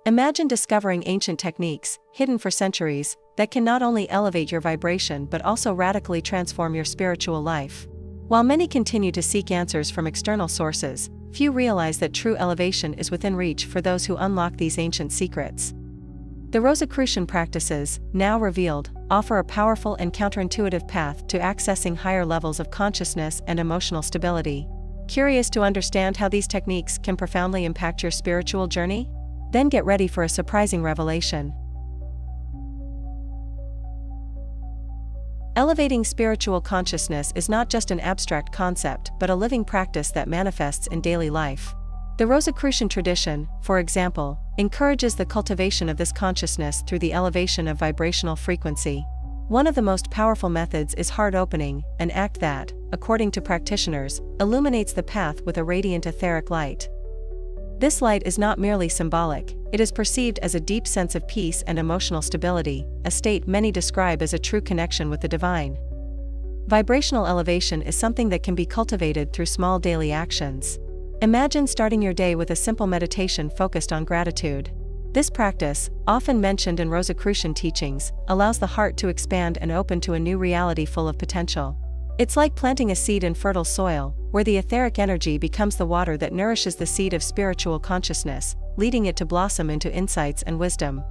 Imagine discovering ancient techniques, hidden for centuries, that can not only elevate your vibration but also radically transform your spiritual life. While many continue to seek answers from external sources, few realize that true elevation is within reach for those who unlock these ancient secrets. The Rosicrucian practices, now revealed, offer a powerful and counterintuitive path to accessing higher levels of consciousness and emotional stability. Curious to understand how these techniques can profoundly impact your spiritual journey? Then get ready for a surprising revelation. Elevating spiritual consciousness is not just an abstract concept but a living practice that manifests in daily life. The Rosicrucian tradition, for example, encourages the cultivation of this consciousness through the elevation of vibrational frequency. One of the most powerful methods is heart opening, an act that, according to practitioners, illuminates the path with a radiant etheric light. This light is not merely symbolic, it is perceived as a deep sense of peace and emotional stability, a state many describe as a true connection with the divine. Vibrational elevation is something that can be cultivated through small daily actions. Imagine starting your day with a simple meditation focused on gratitude. This practice, often mentioned in Rosicrucian teachings, allows the heart to expand and open to a new reality full of potential. It's like planting a seed in fertile soil, where the etheric energy becomes the water that nourishes the seed of spiritual consciousness, leading it to blossom into insights and wisdom.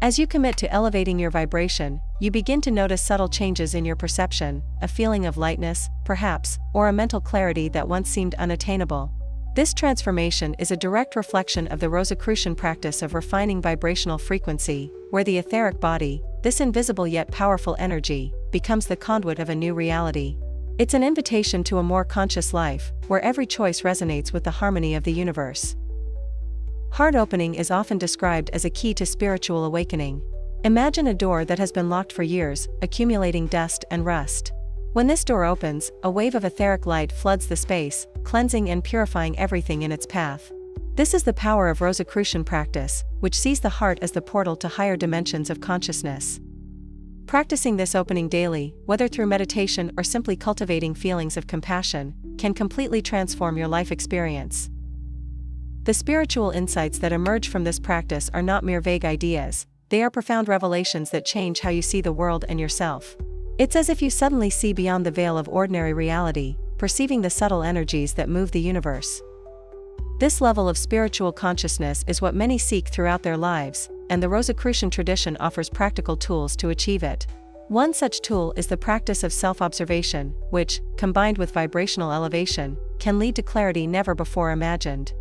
As you commit to elevating your vibration, you begin to notice subtle changes in your perception, a feeling of lightness, perhaps, or a mental clarity that once seemed unattainable. This transformation is a direct reflection of the Rosicrucian practice of refining vibrational frequency, where the etheric body, this invisible yet powerful energy, becomes the conduit of a new reality. It's an invitation to a more conscious life, where every choice resonates with the harmony of the universe. Heart opening is often described as a key to spiritual awakening. Imagine a door that has been locked for years, accumulating dust and rust. When this door opens, a wave of etheric light floods the space, cleansing and purifying everything in its path. This is the power of Rosicrucian practice, which sees the heart as the portal to higher dimensions of consciousness. Practicing this opening daily, whether through meditation or simply cultivating feelings of compassion, can completely transform your life experience. The spiritual insights that emerge from this practice are not mere vague ideas, they are profound revelations that change how you see the world and yourself. It's as if you suddenly see beyond the veil of ordinary reality, perceiving the subtle energies that move the universe. This level of spiritual consciousness is what many seek throughout their lives, and the Rosicrucian tradition offers practical tools to achieve it. One such tool is the practice of self-observation, which, combined with vibrational elevation, can lead to clarity never before imagined.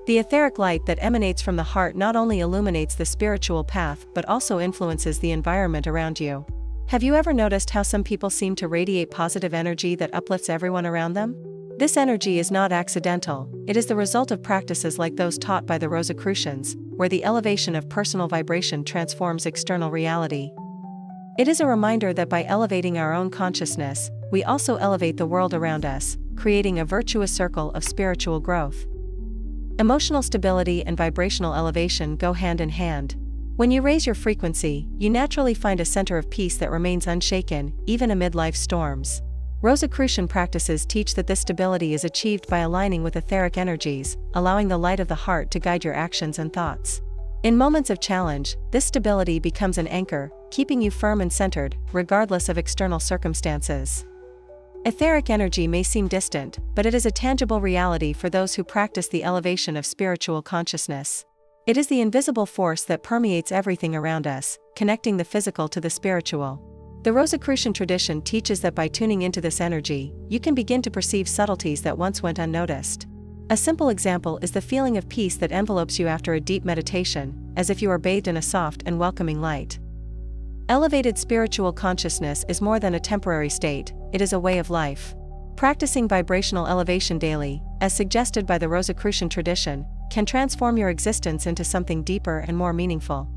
The etheric light that emanates from the heart not only illuminates the spiritual path but also influences the environment around you. Have you ever noticed how some people seem to radiate positive energy that uplifts everyone around them? This energy is not accidental, it is the result of practices like those taught by the Rosicrucians, where the elevation of personal vibration transforms external reality. It is a reminder that by elevating our own consciousness, we also elevate the world around us, creating a virtuous circle of spiritual growth. Emotional stability and vibrational elevation go hand in hand. When you raise your frequency, you naturally find a center of peace that remains unshaken, even amid life's storms. Rosicrucian practices teach that this stability is achieved by aligning with etheric energies, allowing the light of the heart to guide your actions and thoughts. In moments of challenge, this stability becomes an anchor, keeping you firm and centered, regardless of external circumstances. Etheric energy may seem distant, but it is a tangible reality for those who practice the elevation of spiritual consciousness. It is the invisible force that permeates everything around us, connecting the physical to the spiritual. The Rosicrucian tradition teaches that by tuning into this energy, you can begin to perceive subtleties that once went unnoticed. A simple example is the feeling of peace that envelopes you after a deep meditation, as if you are bathed in a soft and welcoming light. Elevated spiritual consciousness is more than a temporary state, it is a way of life. Practicing vibrational elevation daily, as suggested by the Rosicrucian tradition, can transform your existence into something deeper and more meaningful.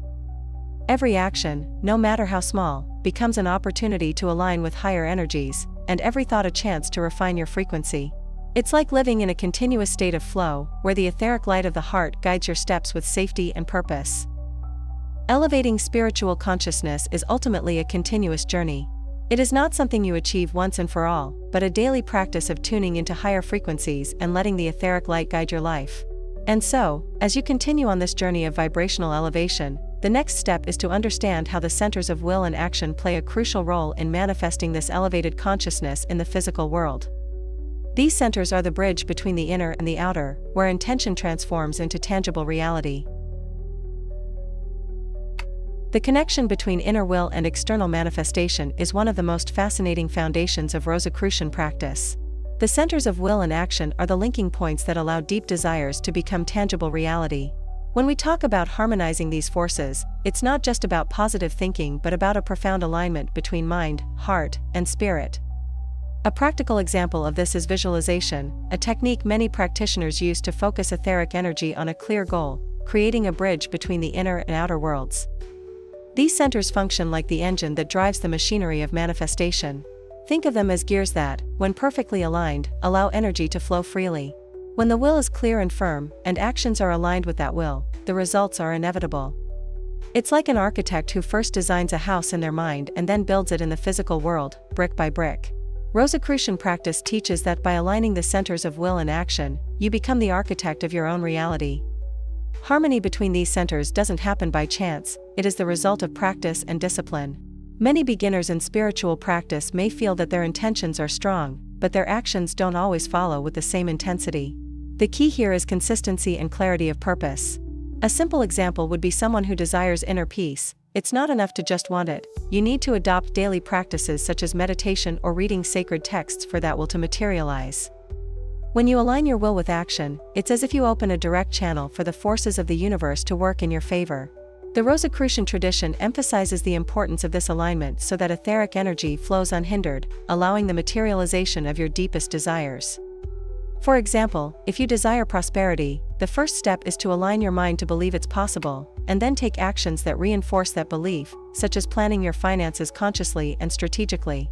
Every action, no matter how small, becomes an opportunity to align with higher energies, and every thought a chance to refine your frequency. It's like living in a continuous state of flow, where the etheric light of the heart guides your steps with safety and purpose. Elevating spiritual consciousness is ultimately a continuous journey. It is not something you achieve once and for all, but a daily practice of tuning into higher frequencies and letting the etheric light guide your life. And so, as you continue on this journey of vibrational elevation, the next step is to understand how the centers of will and action play a crucial role in manifesting this elevated consciousness in the physical world. These centers are the bridge between the inner and the outer, where intention transforms into tangible reality. The connection between inner will and external manifestation is one of the most fascinating foundations of Rosicrucian practice. The centers of will and action are the linking points that allow deep desires to become tangible reality. When we talk about harmonizing these forces, it's not just about positive thinking but about a profound alignment between mind, heart, and spirit. A practical example of this is visualization, a technique many practitioners use to focus etheric energy on a clear goal, creating a bridge between the inner and outer worlds. These centers function like the engine that drives the machinery of manifestation. Think of them as gears that, when perfectly aligned, allow energy to flow freely. When the will is clear and firm, and actions are aligned with that will, the results are inevitable. It's like an architect who first designs a house in their mind and then builds it in the physical world, brick by brick. Rosicrucian practice teaches that by aligning the centers of will and action, you become the architect of your own reality. Harmony between these centers doesn't happen by chance, it is the result of practice and discipline. Many beginners in spiritual practice may feel that their intentions are strong, but their actions don't always follow with the same intensity. The key here is consistency and clarity of purpose. A simple example would be someone who desires inner peace. It's not enough to just want it, you need to adopt daily practices such as meditation or reading sacred texts for that will to materialize. When you align your will with action, it's as if you open a direct channel for the forces of the universe to work in your favor. The Rosicrucian tradition emphasizes the importance of this alignment so that etheric energy flows unhindered, allowing the materialization of your deepest desires. For example, if you desire prosperity, the first step is to align your mind to believe it's possible, and then take actions that reinforce that belief, such as planning your finances consciously and strategically.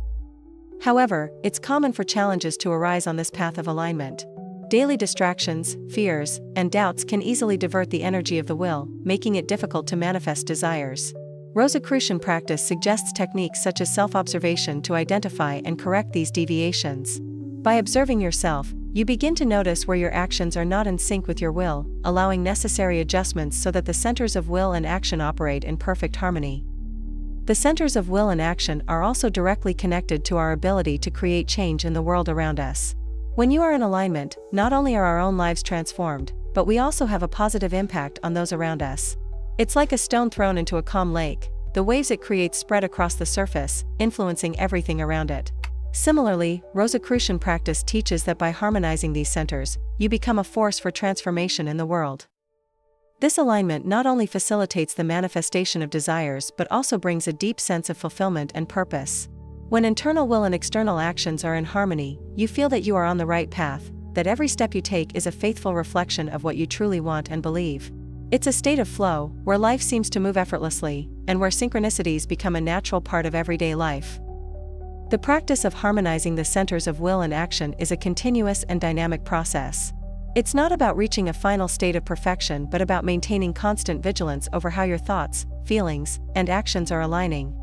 However, it's common for challenges to arise on this path of alignment. Daily distractions, fears, and doubts can easily divert the energy of the will, making it difficult to manifest desires. Rosicrucian practice suggests techniques such as self-observation to identify and correct these deviations. By observing yourself, you begin to notice where your actions are not in sync with your will, allowing necessary adjustments so that the centers of will and action operate in perfect harmony. The centers of will and action are also directly connected to our ability to create change in the world around us. When you are in alignment, not only are our own lives transformed, but we also have a positive impact on those around us. It's like a stone thrown into a calm lake, the waves it creates spread across the surface, influencing everything around it. Similarly, Rosicrucian practice teaches that by harmonizing these centers, you become a force for transformation in the world. This alignment not only facilitates the manifestation of desires but also brings a deep sense of fulfillment and purpose. When internal will and external actions are in harmony, you feel that you are on the right path, that every step you take is a faithful reflection of what you truly want and believe. It's a state of flow, where life seems to move effortlessly, and where synchronicities become a natural part of everyday life. The practice of harmonizing the centers of will and action is a continuous and dynamic process. It's not about reaching a final state of perfection but about maintaining constant vigilance over how your thoughts, feelings, and actions are aligning.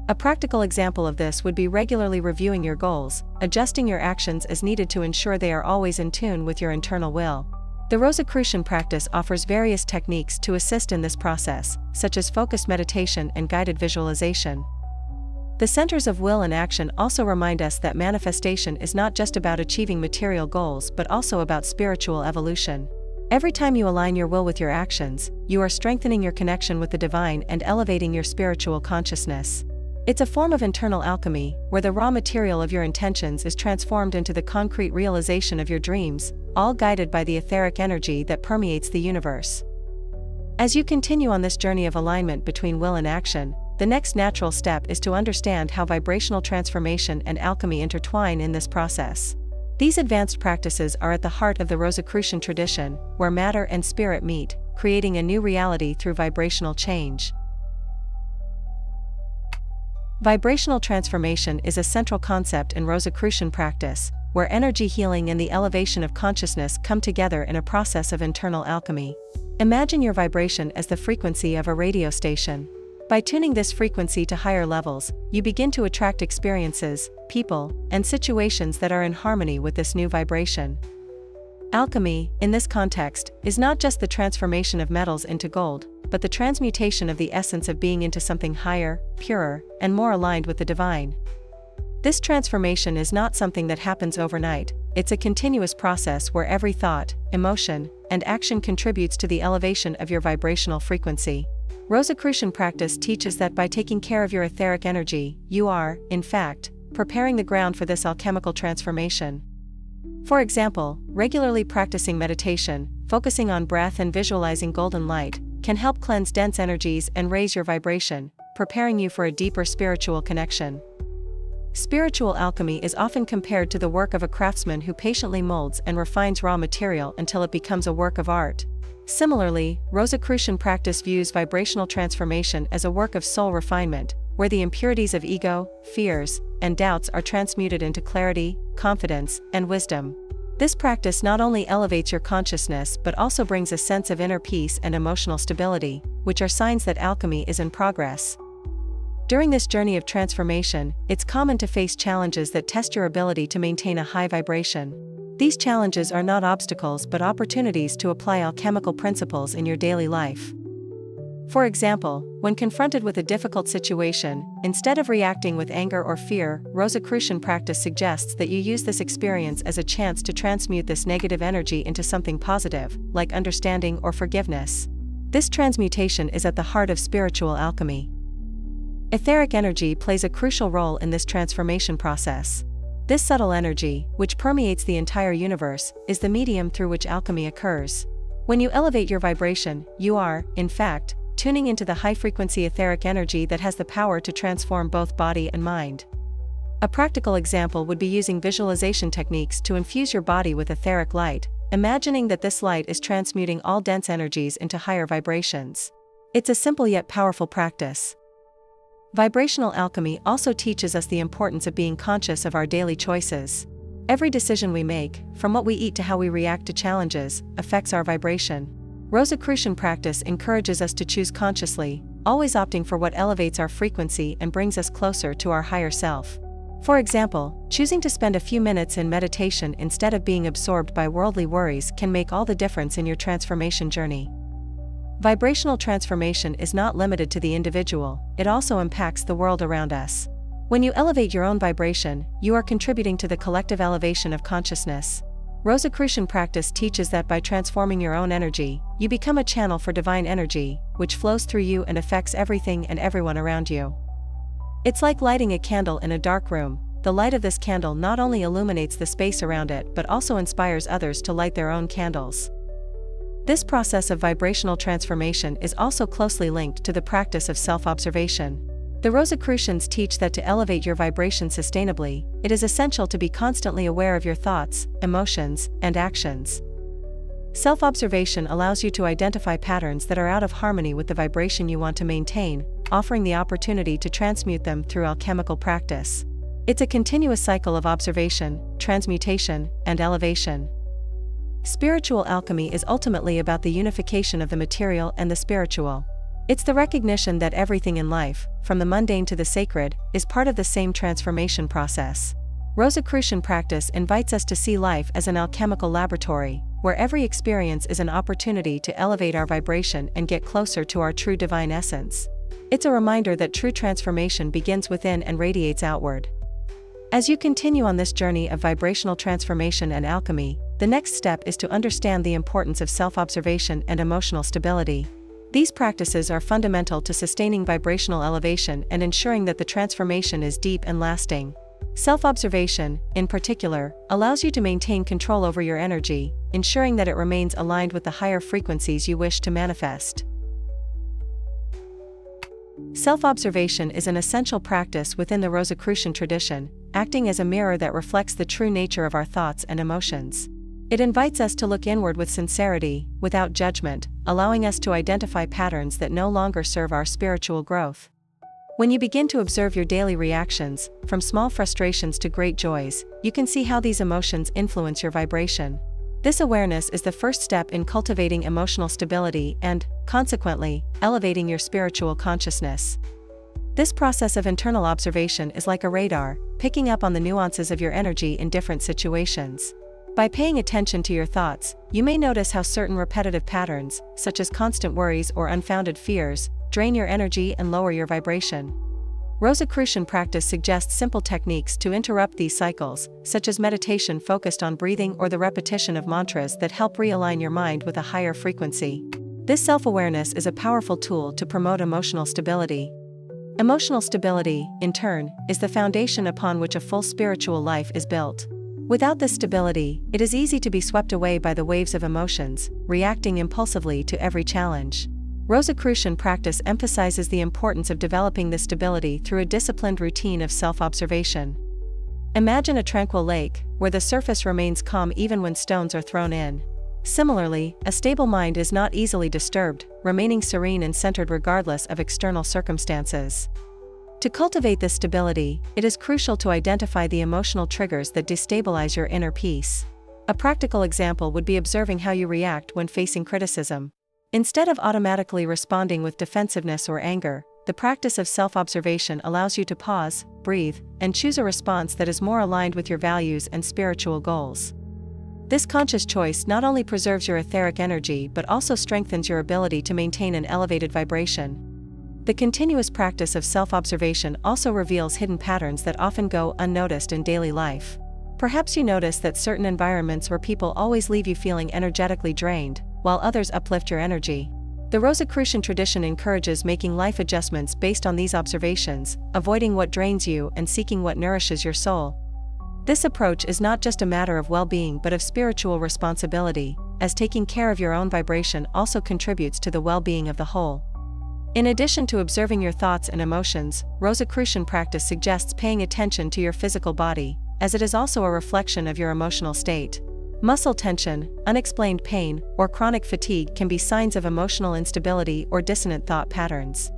A practical example of this would be regularly reviewing your goals, adjusting your actions as needed to ensure they are always in tune with your internal will. The Rosicrucian practice offers various techniques to assist in this process, such as focused meditation and guided visualization. The centers of will and action also remind us that manifestation is not just about achieving material goals but also about spiritual evolution. Every time you align your will with your actions, you are strengthening your connection with the divine and elevating your spiritual consciousness. It's a form of internal alchemy, where the raw material of your intentions is transformed into the concrete realization of your dreams, all guided by the etheric energy that permeates the universe. As you continue on this journey of alignment between will and action, the next natural step is to understand how vibrational transformation and alchemy intertwine in this process. These advanced practices are at the heart of the Rosicrucian tradition, where matter and spirit meet, creating a new reality through vibrational change. Vibrational transformation is a central concept in Rosicrucian practice, where energy healing and the elevation of consciousness come together in a process of internal alchemy. Imagine your vibration as the frequency of a radio station. By tuning this frequency to higher levels, you begin to attract experiences, people, and situations that are in harmony with this new vibration. Alchemy, in this context, is not just the transformation of metals into gold, but the transmutation of the essence of being into something higher, purer, and more aligned with the divine. This transformation is not something that happens overnight, it's a continuous process where every thought, emotion, and action contributes to the elevation of your vibrational frequency. Rosicrucian practice teaches that by taking care of your etheric energy, you are, in fact, preparing the ground for this alchemical transformation. For example, regularly practicing meditation, focusing on breath and visualizing golden light, can help cleanse dense energies and raise your vibration, preparing you for a deeper spiritual connection. Spiritual alchemy is often compared to the work of a craftsman who patiently molds and refines raw material until it becomes a work of art. Similarly, Rosicrucian practice views vibrational transformation as a work of soul refinement, where the impurities of ego, fears, and doubts are transmuted into clarity, confidence, and wisdom. This practice not only elevates your consciousness but also brings a sense of inner peace and emotional stability, which are signs that alchemy is in progress. During this journey of transformation, it's common to face challenges that test your ability to maintain a high vibration. These challenges are not obstacles but opportunities to apply alchemical principles in your daily life. For example, when confronted with a difficult situation, instead of reacting with anger or fear, Rosicrucian practice suggests that you use this experience as a chance to transmute this negative energy into something positive, like understanding or forgiveness. This transmutation is at the heart of spiritual alchemy. Etheric energy plays a crucial role in this transformation process. This subtle energy, which permeates the entire universe, is the medium through which alchemy occurs. When you elevate your vibration, you are, in fact, tuning into the high-frequency etheric energy that has the power to transform both body and mind. A practical example would be using visualization techniques to infuse your body with etheric light, imagining that this light is transmuting all dense energies into higher vibrations. It's a simple yet powerful practice. Vibrational alchemy also teaches us the importance of being conscious of our daily choices. Every decision we make, from what we eat to how we react to challenges, affects our vibration. Rosicrucian practice encourages us to choose consciously, always opting for what elevates our frequency and brings us closer to our higher self. For example, choosing to spend a few minutes in meditation instead of being absorbed by worldly worries can make all the difference in your transformation journey. Vibrational transformation is not limited to the individual, it also impacts the world around us. When you elevate your own vibration, you are contributing to the collective elevation of consciousness. Rosicrucian practice teaches that by transforming your own energy, you become a channel for divine energy, which flows through you and affects everything and everyone around you. It's like lighting a candle in a dark room. The light of this candle not only illuminates the space around it but also inspires others to light their own candles. This process of vibrational transformation is also closely linked to the practice of self-observation. The Rosicrucians teach that to elevate your vibration sustainably, it is essential to be constantly aware of your thoughts, emotions, and actions. Self-observation allows you to identify patterns that are out of harmony with the vibration you want to maintain, offering the opportunity to transmute them through alchemical practice. It's a continuous cycle of observation, transmutation, and elevation. Spiritual alchemy is ultimately about the unification of the material and the spiritual. It's the recognition that everything in life, from the mundane to the sacred, is part of the same transformation process. Rosicrucian practice invites us to see life as an alchemical laboratory, where every experience is an opportunity to elevate our vibration and get closer to our true divine essence. It's a reminder that true transformation begins within and radiates outward. As you continue on this journey of vibrational transformation and alchemy, the next step is to understand the importance of self-observation and emotional stability. These practices are fundamental to sustaining vibrational elevation and ensuring that the transformation is deep and lasting. Self-observation, in particular, allows you to maintain control over your energy, ensuring that it remains aligned with the higher frequencies you wish to manifest. Self-observation is an essential practice within the Rosicrucian tradition, acting as a mirror that reflects the true nature of our thoughts and emotions. It invites us to look inward with sincerity, without judgment, allowing us to identify patterns that no longer serve our spiritual growth. When you begin to observe your daily reactions, from small frustrations to great joys, you can see how these emotions influence your vibration. This awareness is the first step in cultivating emotional stability and, consequently, elevating your spiritual consciousness. This process of internal observation is like a radar, picking up on the nuances of your energy in different situations. By paying attention to your thoughts, you may notice how certain repetitive patterns, such as constant worries or unfounded fears, drain your energy and lower your vibration. Rosicrucian practice suggests simple techniques to interrupt these cycles, such as meditation focused on breathing or the repetition of mantras that help realign your mind with a higher frequency. This self-awareness is a powerful tool to promote emotional stability. Emotional stability, in turn, is the foundation upon which a full spiritual life is built. Without this stability, it is easy to be swept away by the waves of emotions, reacting impulsively to every challenge. Rosicrucian practice emphasizes the importance of developing this stability through a disciplined routine of self-observation. Imagine a tranquil lake, where the surface remains calm even when stones are thrown in. Similarly, a stable mind is not easily disturbed, remaining serene and centered regardless of external circumstances. To cultivate this stability, it is crucial to identify the emotional triggers that destabilize your inner peace. A practical example would be observing how you react when facing criticism. Instead of automatically responding with defensiveness or anger, the practice of self-observation allows you to pause, breathe, and choose a response that is more aligned with your values and spiritual goals. This conscious choice not only preserves your etheric energy but also strengthens your ability to maintain an elevated vibration. The continuous practice of self-observation also reveals hidden patterns that often go unnoticed in daily life. Perhaps you notice that certain environments or people always leave you feeling energetically drained, while others uplift your energy. The Rosicrucian tradition encourages making life adjustments based on these observations, avoiding what drains you and seeking what nourishes your soul. This approach is not just a matter of well-being but of spiritual responsibility, as taking care of your own vibration also contributes to the well-being of the whole. In addition to observing your thoughts and emotions, Rosicrucian practice suggests paying attention to your physical body, as it is also a reflection of your emotional state. Muscle tension, unexplained pain, or chronic fatigue can be signs of emotional instability or dissonant thought patterns.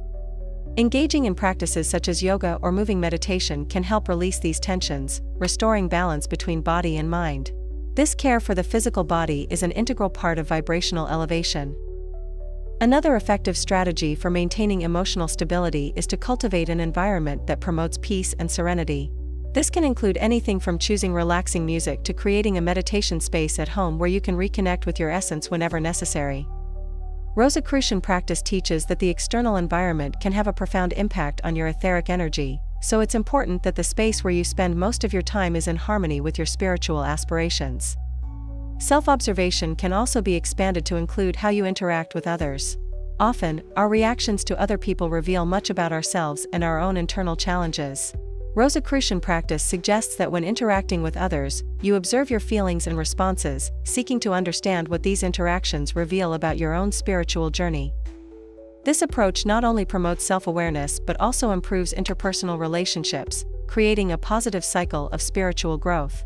Engaging in practices such as yoga or moving meditation can help release these tensions, restoring balance between body and mind. This care for the physical body is an integral part of vibrational elevation. Another effective strategy for maintaining emotional stability is to cultivate an environment that promotes peace and serenity. This can include anything from choosing relaxing music to creating a meditation space at home where you can reconnect with your essence whenever necessary. Rosicrucian practice teaches that the external environment can have a profound impact on your etheric energy, so it's important that the space where you spend most of your time is in harmony with your spiritual aspirations. Self-observation can also be expanded to include how you interact with others. Often, our reactions to other people reveal much about ourselves and our own internal challenges. Rosicrucian practice suggests that when interacting with others, you observe your feelings and responses, seeking to understand what these interactions reveal about your own spiritual journey. This approach not only promotes self-awareness but also improves interpersonal relationships, creating a positive cycle of spiritual growth.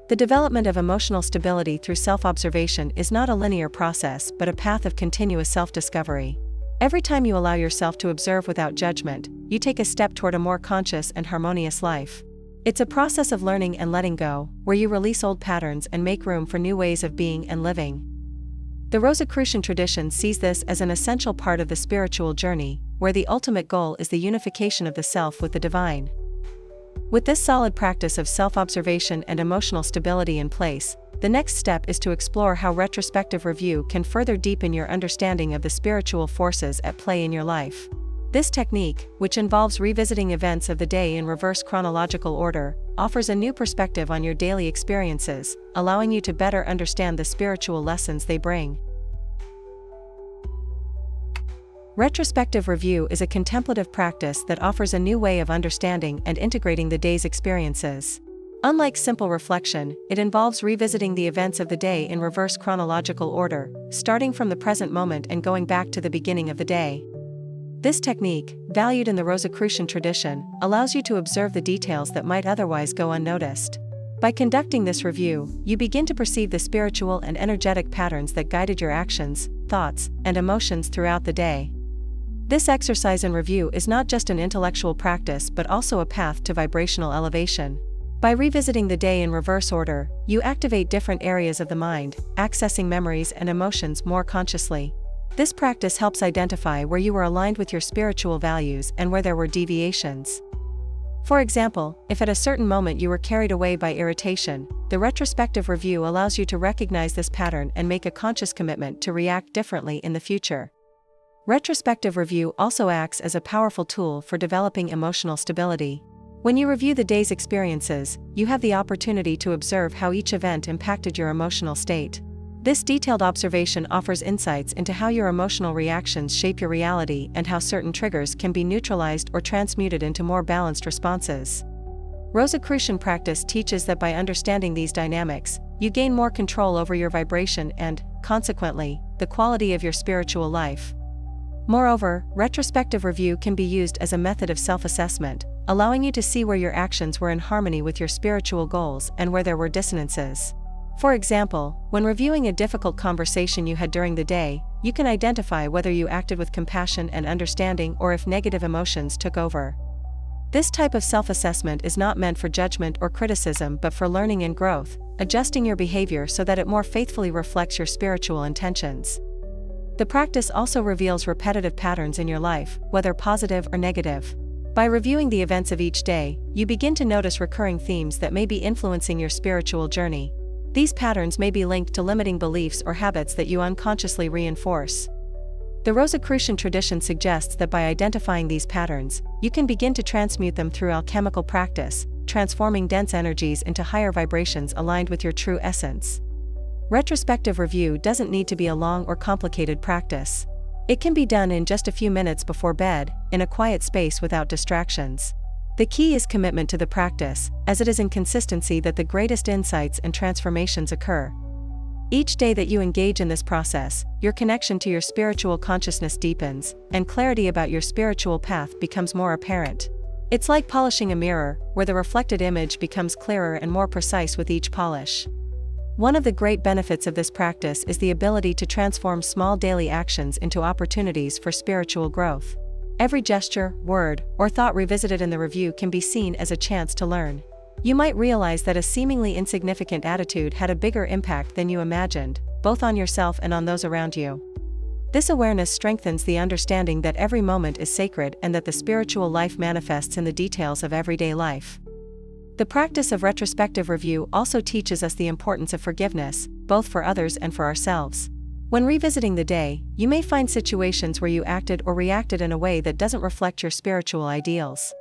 The development of emotional stability through self-observation is not a linear process but a path of continuous self-discovery. Every time you allow yourself to observe without judgment, you take a step toward a more conscious and harmonious life. It's a process of learning and letting go, where you release old patterns and make room for new ways of being and living. The Rosicrucian tradition sees this as an essential part of the spiritual journey, where the ultimate goal is the unification of the self with the divine. With this solid practice of self-observation and emotional stability in place, the next step is to explore how retrospective review can further deepen your understanding of the spiritual forces at play in your life. This technique, which involves revisiting events of the day in reverse chronological order, offers a new perspective on your daily experiences, allowing you to better understand the spiritual lessons they bring. Retrospective review is a contemplative practice that offers a new way of understanding and integrating the day's experiences. Unlike simple reflection, it involves revisiting the events of the day in reverse chronological order, starting from the present moment and going back to the beginning of the day. This technique, valued in the Rosicrucian tradition, allows you to observe the details that might otherwise go unnoticed. By conducting this review, you begin to perceive the spiritual and energetic patterns that guided your actions, thoughts, and emotions throughout the day. This exercise in review is not just an intellectual practice but also a path to vibrational elevation. By revisiting the day in reverse order, you activate different areas of the mind, accessing memories and emotions more consciously. This practice helps identify where you were aligned with your spiritual values and where there were deviations. For example, if at a certain moment you were carried away by irritation, the retrospective review allows you to recognize this pattern and make a conscious commitment to react differently in the future. Retrospective review also acts as a powerful tool for developing emotional stability. When you review the day's experiences, you have the opportunity to observe how each event impacted your emotional state. This detailed observation offers insights into how your emotional reactions shape your reality and how certain triggers can be neutralized or transmuted into more balanced responses. Rosicrucian practice teaches that by understanding these dynamics, you gain more control over your vibration and, consequently, the quality of your spiritual life. Moreover, retrospective review can be used as a method of self-assessment, allowing you to see where your actions were in harmony with your spiritual goals and where there were dissonances. For example, when reviewing a difficult conversation you had during the day, you can identify whether you acted with compassion and understanding or if negative emotions took over. This type of self-assessment is not meant for judgment or criticism but for learning and growth, adjusting your behavior so that it more faithfully reflects your spiritual intentions. The practice also reveals repetitive patterns in your life, whether positive or negative. By reviewing the events of each day, you begin to notice recurring themes that may be influencing your spiritual journey. These patterns may be linked to limiting beliefs or habits that you unconsciously reinforce. The Rosicrucian tradition suggests that by identifying these patterns, you can begin to transmute them through alchemical practice, transforming dense energies into higher vibrations aligned with your true essence. Retrospective review doesn't need to be a long or complicated practice. It can be done in just a few minutes before bed, in a quiet space without distractions. The key is commitment to the practice, as it is in consistency that the greatest insights and transformations occur. Each day that you engage in this process, your connection to your spiritual consciousness deepens, and clarity about your spiritual path becomes more apparent. It's like polishing a mirror, where the reflected image becomes clearer and more precise with each polish. One of the great benefits of this practice is the ability to transform small daily actions into opportunities for spiritual growth. Every gesture, word, or thought revisited in the review can be seen as a chance to learn. You might realize that a seemingly insignificant attitude had a bigger impact than you imagined, both on yourself and on those around you. This awareness strengthens the understanding that every moment is sacred and that the spiritual life manifests in the details of everyday life. The practice of retrospective review also teaches us the importance of forgiveness, both for others and for ourselves. When revisiting the day, you may find situations where you acted or reacted in a way that doesn't reflect your spiritual ideals.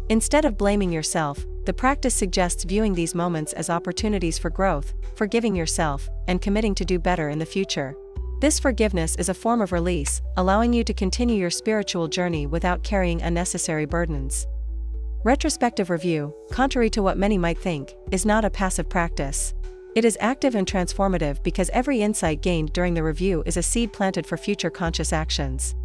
Instead of blaming yourself, the practice suggests viewing these moments as opportunities for growth, forgiving yourself, and committing to do better in the future. This forgiveness is a form of release, allowing you to continue your spiritual journey without carrying unnecessary burdens. Retrospective review, contrary to what many might think, is not a passive practice. It is active and transformative because every insight gained during the review is a seed planted for future conscious actions.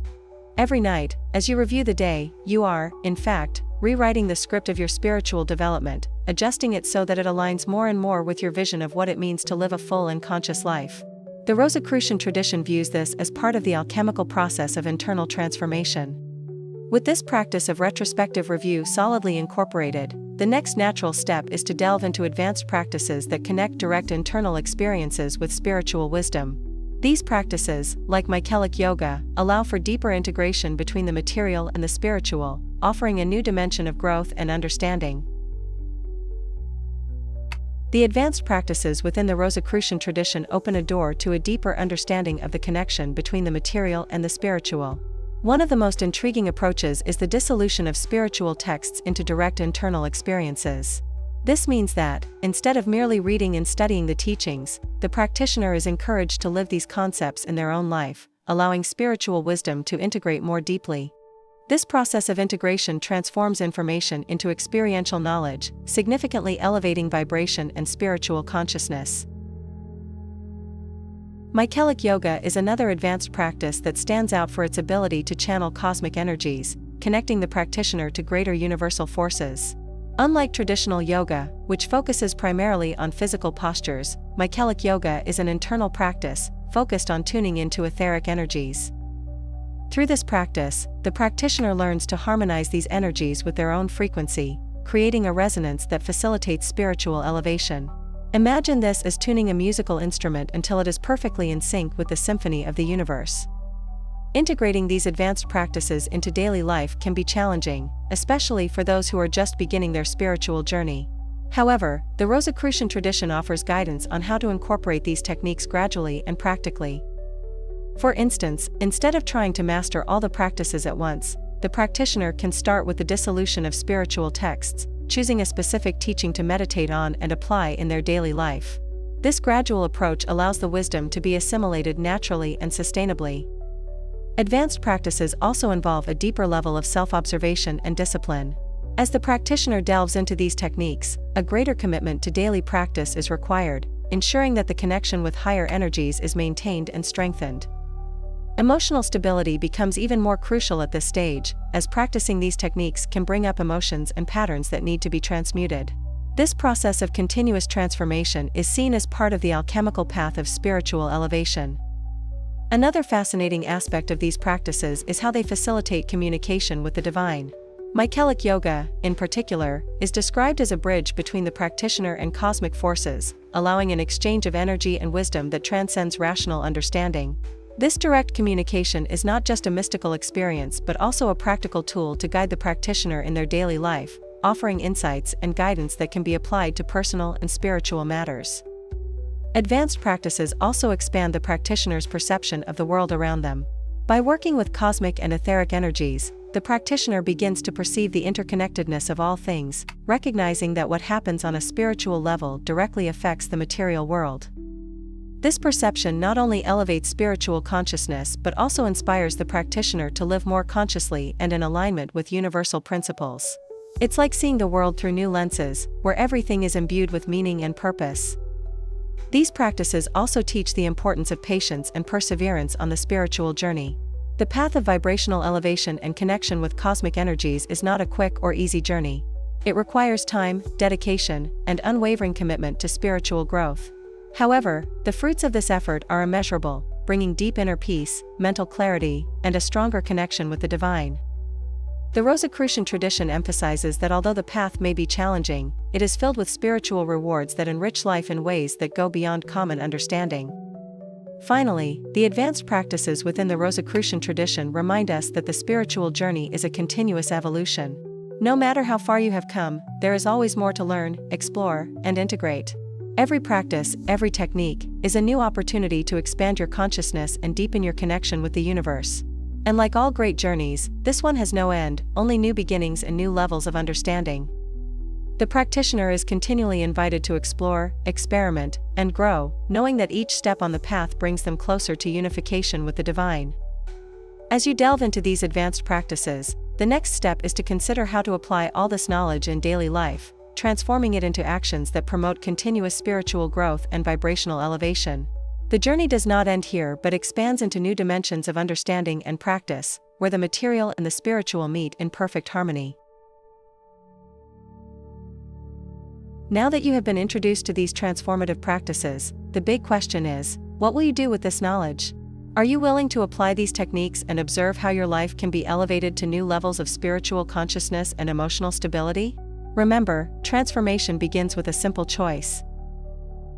Every night, as you review the day, you are, in fact, rewriting the script of your spiritual development, adjusting it so that it aligns more and more with your vision of what it means to live a full and conscious life. The Rosicrucian tradition views this as part of the alchemical process of internal transformation. With this practice of retrospective review solidly incorporated, the next natural step is to delve into advanced practices that connect direct internal experiences with spiritual wisdom. These practices, like Mycelic yoga, allow for deeper integration between the material and the spiritual, offering a new dimension of growth and understanding. The advanced practices within the Rosicrucian tradition open a door to a deeper understanding of the connection between the material and the spiritual. One of the most intriguing approaches is the dissolution of spiritual texts into direct internal experiences. This means that, instead of merely reading and studying the teachings, the practitioner is encouraged to live these concepts in their own life, allowing spiritual wisdom to integrate more deeply. This process of integration transforms information into experiential knowledge, significantly elevating vibration and spiritual consciousness. Mycelic yoga is another advanced practice that stands out for its ability to channel cosmic energies, connecting the practitioner to greater universal forces. Unlike traditional yoga, which focuses primarily on physical postures, Mycelic yoga is an internal practice, focused on tuning into etheric energies. Through this practice, the practitioner learns to harmonize these energies with their own frequency, creating a resonance that facilitates spiritual elevation. Imagine this as tuning a musical instrument until it is perfectly in sync with the symphony of the universe. Integrating these advanced practices into daily life can be challenging, especially for those who are just beginning their spiritual journey. However, the Rosicrucian tradition offers guidance on how to incorporate these techniques gradually and practically. For instance, instead of trying to master all the practices at once, the practitioner can start with the dissolution of spiritual texts, choosing a specific teaching to meditate on and apply in their daily life. This gradual approach allows the wisdom to be assimilated naturally and sustainably. Advanced practices also involve a deeper level of self-observation and discipline. As the practitioner delves into these techniques, a greater commitment to daily practice is required, ensuring that the connection with higher energies is maintained and strengthened. Emotional stability becomes even more crucial at this stage, as practicing these techniques can bring up emotions and patterns that need to be transmuted. This process of continuous transformation is seen as part of the alchemical path of spiritual elevation. Another fascinating aspect of these practices is how they facilitate communication with the divine. Mycelic yoga, in particular, is described as a bridge between the practitioner and cosmic forces, allowing an exchange of energy and wisdom that transcends rational understanding. This direct communication is not just a mystical experience but also a practical tool to guide the practitioner in their daily life, offering insights and guidance that can be applied to personal and spiritual matters. Advanced practices also expand the practitioner's perception of the world around them. By working with cosmic and etheric energies, the practitioner begins to perceive the interconnectedness of all things, recognizing that what happens on a spiritual level directly affects the material world. This perception not only elevates spiritual consciousness but also inspires the practitioner to live more consciously and in alignment with universal principles. It's like seeing the world through new lenses, where everything is imbued with meaning and purpose. These practices also teach the importance of patience and perseverance on the spiritual journey. The path of vibrational elevation and connection with cosmic energies is not a quick or easy journey. It requires time, dedication, and unwavering commitment to spiritual growth. However, the fruits of this effort are immeasurable, bringing deep inner peace, mental clarity, and a stronger connection with the divine. The Rosicrucian tradition emphasizes that although the path may be challenging, it is filled with spiritual rewards that enrich life in ways that go beyond common understanding. Finally, the advanced practices within the Rosicrucian tradition remind us that the spiritual journey is a continuous evolution. No matter how far you have come, there is always more to learn, explore, and integrate. Every practice, every technique, is a new opportunity to expand your consciousness and deepen your connection with the universe. And like all great journeys, this one has no end, only new beginnings and new levels of understanding. The practitioner is continually invited to explore, experiment, and grow, knowing that each step on the path brings them closer to unification with the divine. As you delve into these advanced practices, the next step is to consider how to apply all this knowledge in daily life, transforming it into actions that promote continuous spiritual growth and vibrational elevation. The journey does not end here but expands into new dimensions of understanding and practice, where the material and the spiritual meet in perfect harmony. Now that you have been introduced to these transformative practices, the big question is, what will you do with this knowledge? Are you willing to apply these techniques and observe how your life can be elevated to new levels of spiritual consciousness and emotional stability? Remember, transformation begins with a simple choice.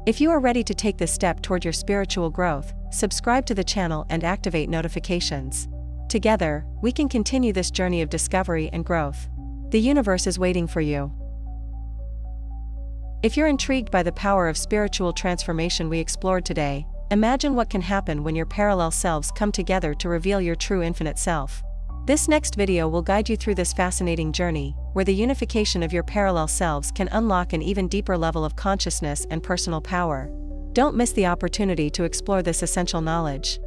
If you are ready to take this step toward your spiritual growth, subscribe to the channel and activate notifications. Together, we can continue this journey of discovery and growth. The universe is waiting for you. If you're intrigued by the power of spiritual transformation we explored today, imagine what can happen when your parallel selves come together to reveal your true infinite self. This next video will guide you through this fascinating journey, where the unification of your parallel selves can unlock an even deeper level of consciousness and personal power. Don't miss the opportunity to explore this essential knowledge.